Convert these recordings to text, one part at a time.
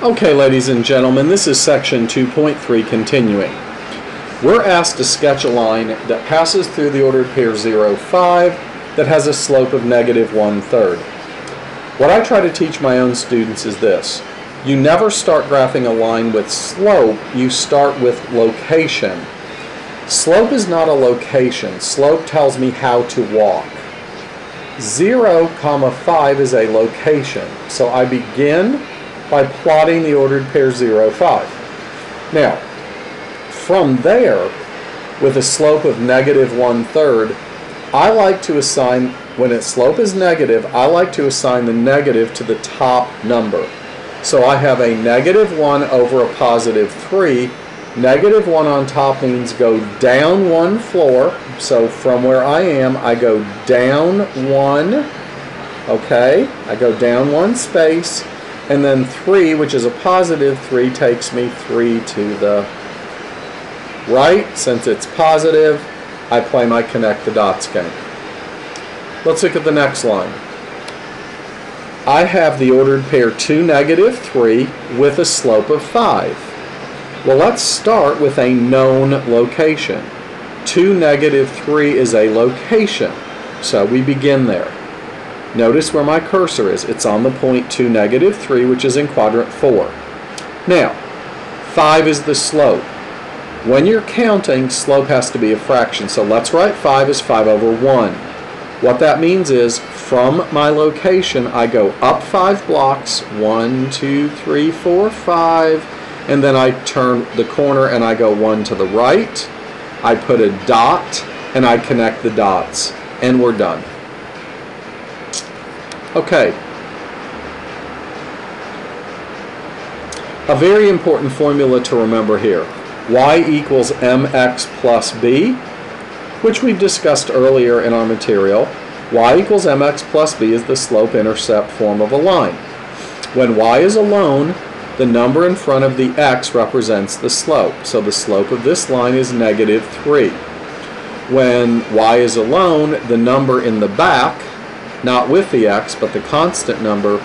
Okay, ladies and gentlemen, this is section 2.3 continuing. We're asked to sketch a line that passes through the ordered pair 0, 5 that has a slope of negative 1/3. What I try to teach my own students is this. You never start graphing a line with slope, you start with location. Slope is not a location. Slope tells me how to walk. 0, 5 is a location. So I begin by plotting the ordered pair 0, 5. Now, from there, with a slope of negative 1/3, I like to assign, when its slope is negative, I like to assign the negative to the top number. So I have a negative 1 over a positive 3. Negative 1 on top means go down one floor. So from where I am, I go down one. Okay, I go down one space. And then 3, which is a positive 3, takes me 3 to the right. Since it's positive, I play my connect the dots game. Let's look at the next line. I have the ordered pair 2, negative 3 with a slope of 5. Well, let's start with a known location. 2, negative 3 is a location, so we begin there. Notice where my cursor is. It's on the point 2, negative 3, which is in quadrant 4. Now, 5 is the slope. When you're counting, slope has to be a fraction. So let's write 5 as 5 over 1. What that means is, from my location, I go up 5 blocks, 1, 2, 3, 4, 5, and then I turn the corner and I go 1 to the right. I put a dot, and I connect the dots, and we're done. Okay. A very important formula to remember here. Y equals mx plus b, which we've discussed earlier in our material. Y equals mx plus b is the slope-intercept form of a line. When y is alone, the number in front of the x represents the slope. So the slope of this line is negative 3. When y is alone, the number in the back, not with the x, but the constant number,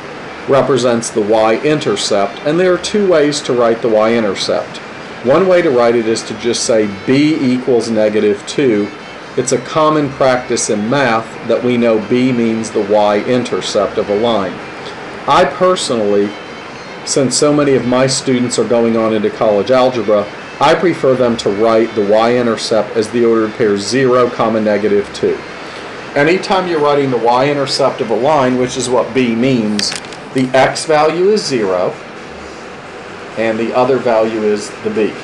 represents the y-intercept, and there are two ways to write the y-intercept. One way to write it is to just say b equals negative 2. It's a common practice in math that we know b means the y-intercept of a line. I personally, since so many of my students are going on into college algebra, I prefer them to write the y-intercept as the ordered pair 0, negative 2. Anytime you're writing the y-intercept of a line, which is what b means, the x value is 0, and the other value is the b.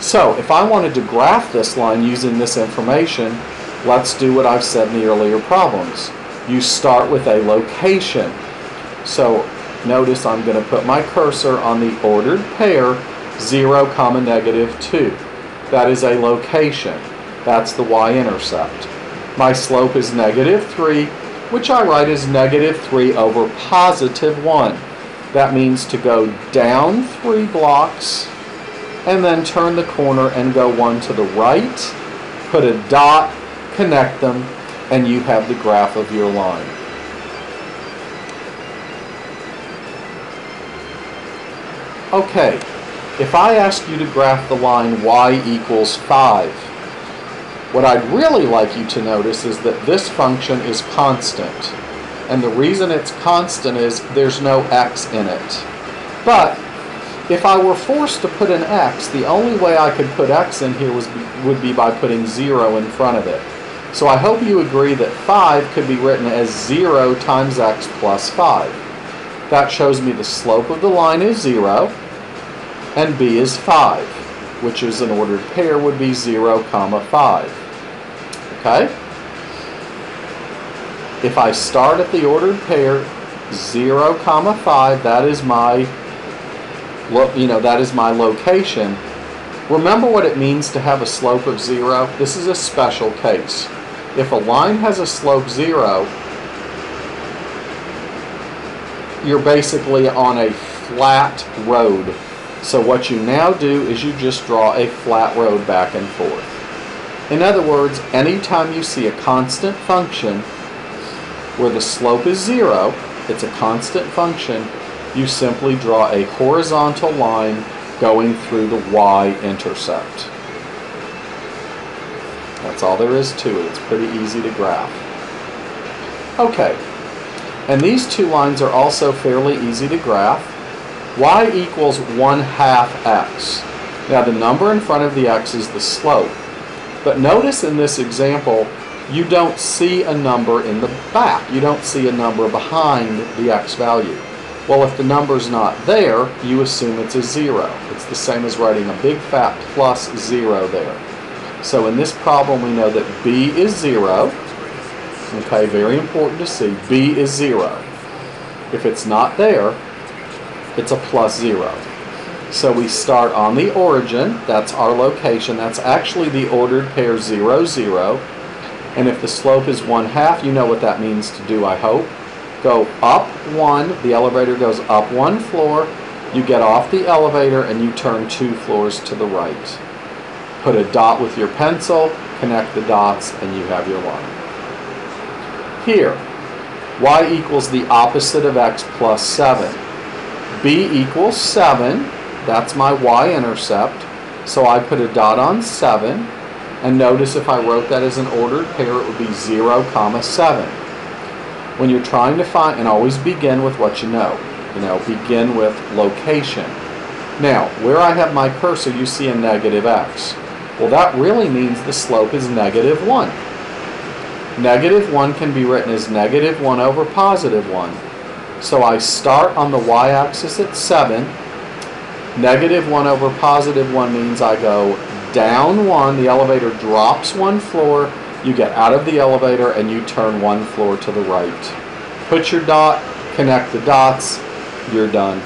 So, if I wanted to graph this line using this information, let's do what I've said in the earlier problems. You start with a location. So, notice I'm going to put my cursor on the ordered pair 0, negative 2. That is a location. That's the y-intercept. My slope is negative 3, which I write as negative 3 over positive 1. That means to go down 3 blocks and then turn the corner and go 1 to the right, put a dot, connect them, and you have the graph of your line. Okay, if I ask you to graph the line y equals 5, what I'd really like you to notice is that this function is constant. And the reason it's constant is there's no x in it. But if I were forced to put an x, the only way I could put x in here would be by putting 0 in front of it. So I hope you agree that 5 could be written as 0 times x plus 5. That shows me the slope of the line is 0, and b is 5, which is an ordered pair would be 0, 5. Okay? If I start at the ordered pair 0, 5, that is my location. Remember what it means to have a slope of 0? This is a special case. If a line has a slope 0, you're basically on a flat road. So what you now do is you just draw a flat road back and forth. In other words, anytime you see a constant function where the slope is 0, it's a constant function, you simply draw a horizontal line going through the y-intercept. That's all there is to it. It's pretty easy to graph. Okay, and these two lines are also fairly easy to graph. Y equals 1/2 x. Now the number in front of the x is the slope. But notice in this example, you don't see a number in the back. You don't see a number behind the x value. Well, if the number's not there, you assume it's a 0. It's the same as writing a big fat plus 0 there. So in this problem, we know that b is 0. Okay, very important to see. B is 0. If it's not there, it's a plus 0. So we start on the origin. That's our location. That's actually the ordered pair 0, 0. And if the slope is 1/2, you know what that means to do, I hope. Go up 1. The elevator goes up 1 floor. You get off the elevator and you turn 2 floors to the right. Put a dot with your pencil, connect the dots, and you have your line. Here, y equals the opposite of x plus 7. B equals 7. That's my y-intercept. So I put a dot on 7. And notice if I wrote that as an ordered pair, it would be 0, 7. When you're trying to find, and always begin with what you know. Begin with location. Now, where I have my cursor, you see a negative x. Well, that really means the slope is -1. -1 can be written as -1 over +1. So I start on the y-axis at 7. -1 over +1 means I go down 1, the elevator drops 1 floor, you get out of the elevator and you turn 1 floor to the right. Put your dot, connect the dots, you're done.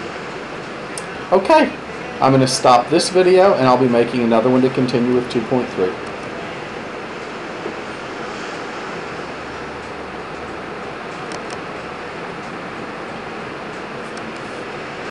Okay, I'm going to stop this video and I'll be making another one to continue with 2.3.